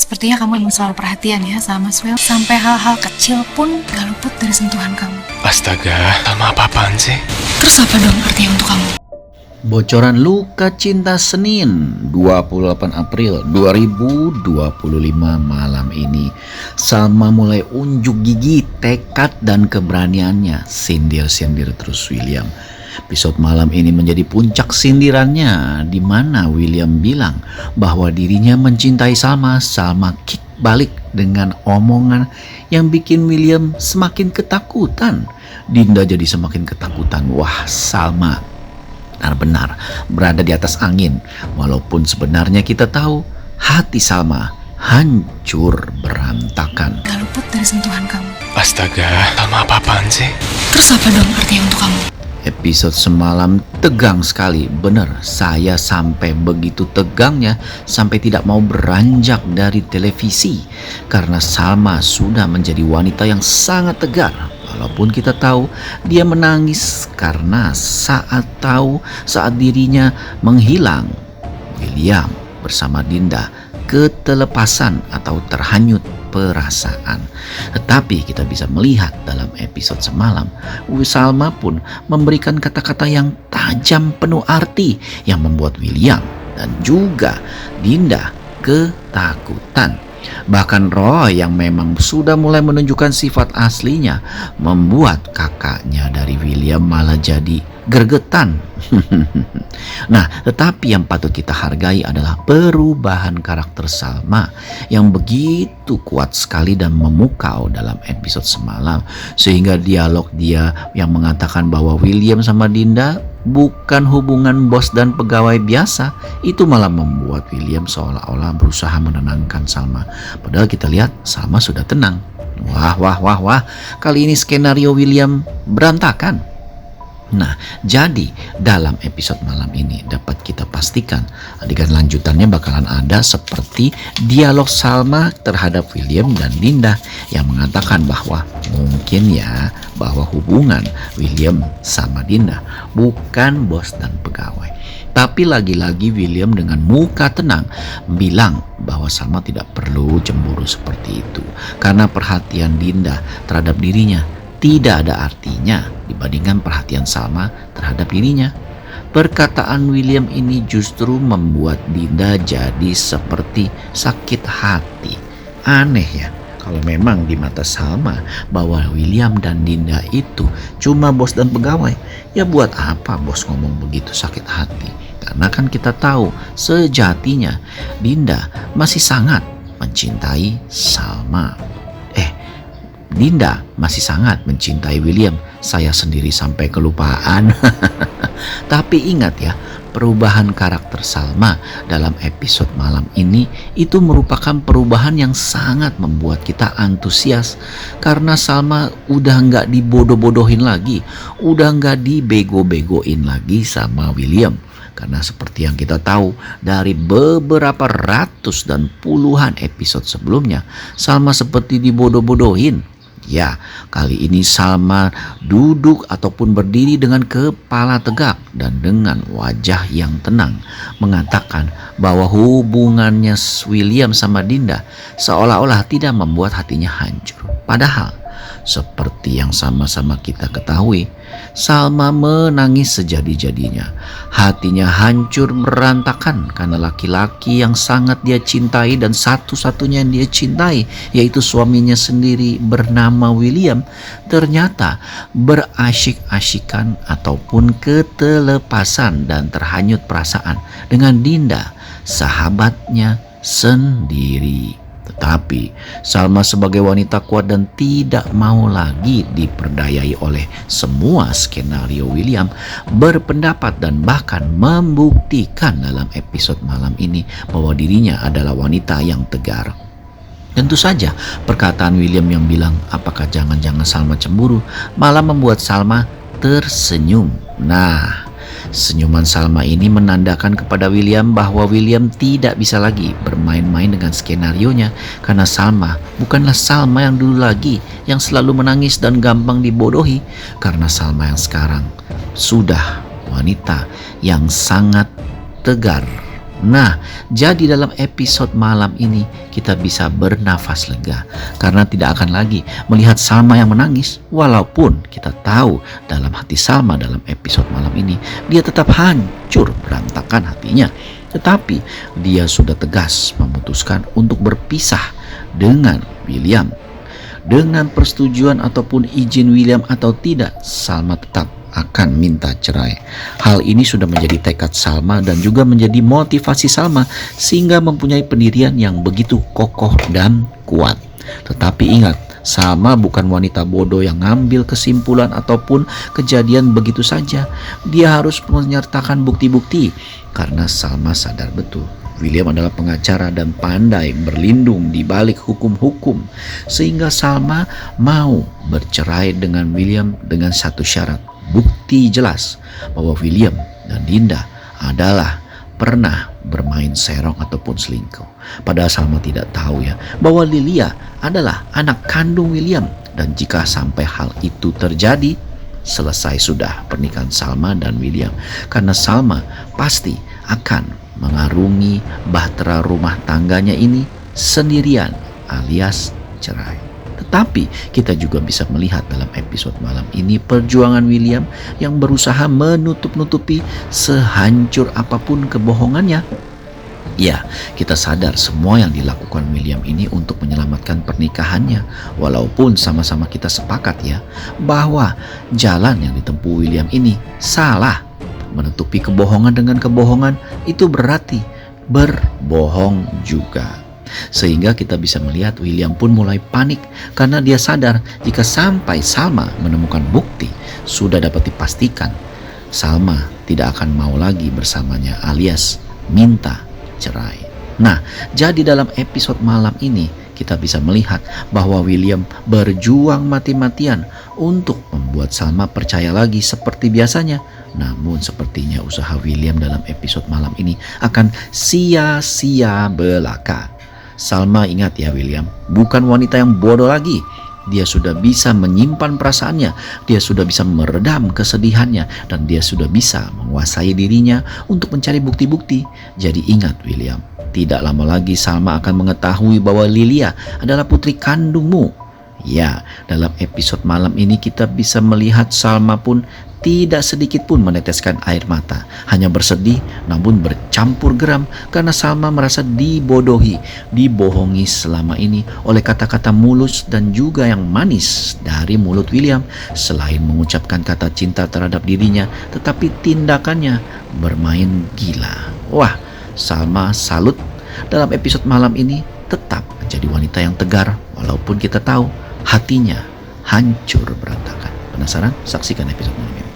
Sepertinya kamu emang selalu perhatian ya sama Maxwell. Sampai hal-hal kecil pun gak luput dari sentuhan kamu. Astaga, Salma apa-apaan sih? Terus apa dong artinya untuk kamu? Bocoran luka cinta Senin 28 April 2025 malam ini. Salma mulai unjuk gigi, tekad dan keberaniannya. Sindir-sindir terus William. Episode malam ini menjadi puncak sindirannya, di mana William bilang bahwa dirinya mencintai Salma. Salma kick balik dengan omongan yang bikin William semakin ketakutan. Dinda jadi semakin ketakutan. Wah, Salma benar-benar berada di atas angin. Walaupun sebenarnya kita tahu hati Salma hancur berantakan. Gak luput dari sentuhan kamu. Astaga, Salma apa-apaan sih? Terus apa dong artinya untuk kamu? Episode semalam tegang sekali. Bener, saya sampai begitu tegangnya sampai tidak mau beranjak dari televisi. Karena Salma sudah menjadi wanita yang sangat tegar. Walaupun kita tahu dia menangis karena saat dirinya menghilang, William bersama Dinda ketelepasan atau terhanyut perasaan. Tetapi kita bisa melihat dalam episode semalam, Salma pun memberikan kata-kata yang tajam penuh arti yang membuat William dan juga Dinda ketakutan. Bahkan Roy yang memang sudah mulai menunjukkan sifat aslinya membuat kakaknya dari William malah jadi gergetan. Nah, tetapi yang patut kita hargai adalah perubahan karakter Salma yang begitu kuat sekali dan memukau dalam episode semalam. Sehingga dialog dia yang mengatakan bahwa William sama Dinda bukan hubungan bos dan pegawai biasa, itu malah membuat William seolah-olah berusaha menenangkan Salma. Padahal kita lihat Salma sudah tenang. Wah. Kali ini skenario William berantakan. Nah, jadi dalam episode malam ini dapat kita pastikan adegan lanjutannya bakalan ada seperti dialog Salma terhadap William dan Dinda yang mengatakan bahwa mungkin ya bahwa hubungan William sama Dinda bukan bos dan pegawai. Tapi lagi-lagi William dengan muka tenang bilang bahwa Salma tidak perlu cemburu seperti itu karena perhatian Dinda terhadap dirinya tidak ada artinya dibandingkan perhatian Salma terhadap dirinya. Perkataan William ini justru membuat Dinda jadi seperti sakit hati. Aneh ya, kalau memang di mata Salma bahwa William dan Dinda itu cuma bos dan pegawai, ya buat apa bos ngomong begitu sakit hati? Karena kan kita tahu sejatinya Dinda masih sangat mencintai Salma. Dinda masih sangat mencintai William. Saya sendiri sampai kelupaan. Tapi ingat ya, perubahan karakter Salma dalam episode malam ini itu merupakan perubahan yang sangat membuat kita antusias. Karena Salma udah nggak dibodoh-bodohin lagi, udah nggak dibego-begoin lagi sama William. Karena seperti yang kita tahu dari beberapa ratus dan puluhan episode sebelumnya, Salma seperti dibodoh-bodohin. Ya, kali ini Salma duduk ataupun berdiri dengan kepala tegak dan dengan wajah yang tenang mengatakan bahwa hubungannya William sama Dinda seolah-olah tidak membuat hatinya hancur. Padahal seperti yang sama-sama kita ketahui, Salma menangis sejadi-jadinya. Hatinya hancur berantakan karena laki-laki yang sangat dia cintai dan satu-satunya yang dia cintai, yaitu suaminya sendiri bernama William, ternyata berasyik-asyikan ataupun ketelepasan dan terhanyut perasaan dengan Dinda, sahabatnya sendiri. Tetapi Salma sebagai wanita kuat dan tidak mau lagi diperdayai oleh semua skenario William, berpendapat dan bahkan membuktikan dalam episode malam ini bahwa dirinya adalah wanita yang tegar. Tentu saja perkataan William yang bilang apakah jangan-jangan Salma cemburu malah membuat Salma tersenyum. Nah, senyuman Salma ini menandakan kepada William bahwa William tidak bisa lagi bermain-main dengan skenarionya karena Salma bukanlah Salma yang dulu lagi yang selalu menangis dan gampang dibodohi, karena Salma yang sekarang sudah wanita yang sangat tegar Nah, jadi dalam episode malam ini kita bisa bernafas lega karena tidak akan lagi melihat Salma yang menangis, walaupun kita tahu dalam hati Salma dalam episode malam ini dia tetap hancur berantakan hatinya. Tetapi dia sudah tegas memutuskan untuk berpisah dengan William. Dengan persetujuan ataupun izin William atau tidak, Salma tetap akan minta cerai. Hal ini sudah menjadi tekad Salma dan juga menjadi motivasi Salma sehingga mempunyai pendirian yang begitu kokoh dan kuat. Tetapi ingat, Salma bukan wanita bodoh yang ngambil kesimpulan ataupun kejadian begitu saja. Dia harus menyertakan bukti-bukti karena Salma sadar betul William adalah pengacara dan pandai berlindung di balik hukum-hukum, sehingga Salma mau bercerai dengan William dengan satu syarat, bukti jelas bahwa William dan Dinda adalah pernah bermain serong ataupun selingkuh. Padahal Salma tidak tahu ya bahwa Lilia adalah anak kandung William, dan jika sampai hal itu terjadi, selesai sudah pernikahan Salma dan William, karena Salma pasti akan mengarungi bahtera rumah tangganya ini sendirian alias cerai. Tetapi kita juga bisa melihat dalam episode malam ini perjuangan William yang berusaha menutup-nutupi sehancur apapun kebohongannya. Ya, kita sadar semua yang dilakukan William ini untuk menyelamatkan pernikahannya. Walaupun sama-sama kita sepakat ya bahwa jalan yang ditempuh William ini salah. Menutupi kebohongan dengan kebohongan itu berarti berbohong juga. Sehingga kita bisa melihat William pun mulai panik karena dia sadar jika sampai Salma menemukan bukti sudah dapat dipastikan Salma tidak akan mau lagi bersamanya alias minta cerai. Nah, jadi dalam episode malam ini kita bisa melihat bahwa William berjuang mati-matian untuk membuat Salma percaya lagi seperti biasanya. Namun sepertinya usaha William dalam episode malam ini akan sia-sia belaka. Salma ingat ya William, bukan wanita yang bodoh lagi. Dia sudah bisa menyimpan perasaannya, dia sudah bisa meredam kesedihannya, dan dia sudah bisa menguasai dirinya untuk mencari bukti-bukti. Jadi ingat William, tidak lama lagi Salma akan mengetahui bahwa Lilia adalah putri kandungmu. Ya, dalam episode malam ini kita bisa melihat Salma pun tidak sedikit pun meneteskan air mata, hanya bersedih namun bercampur geram karena Salma merasa dibodohi, dibohongi selama ini oleh kata-kata mulus dan juga yang manis dari mulut William. Selain mengucapkan kata cinta terhadap dirinya, tetapi tindakannya bermain gila. Wah, Salma salut. Dalam episode malam ini tetap menjadi wanita yang tegar walaupun kita tahu hatinya hancur berantakan. Penasaran? Saksikan episode malam ini.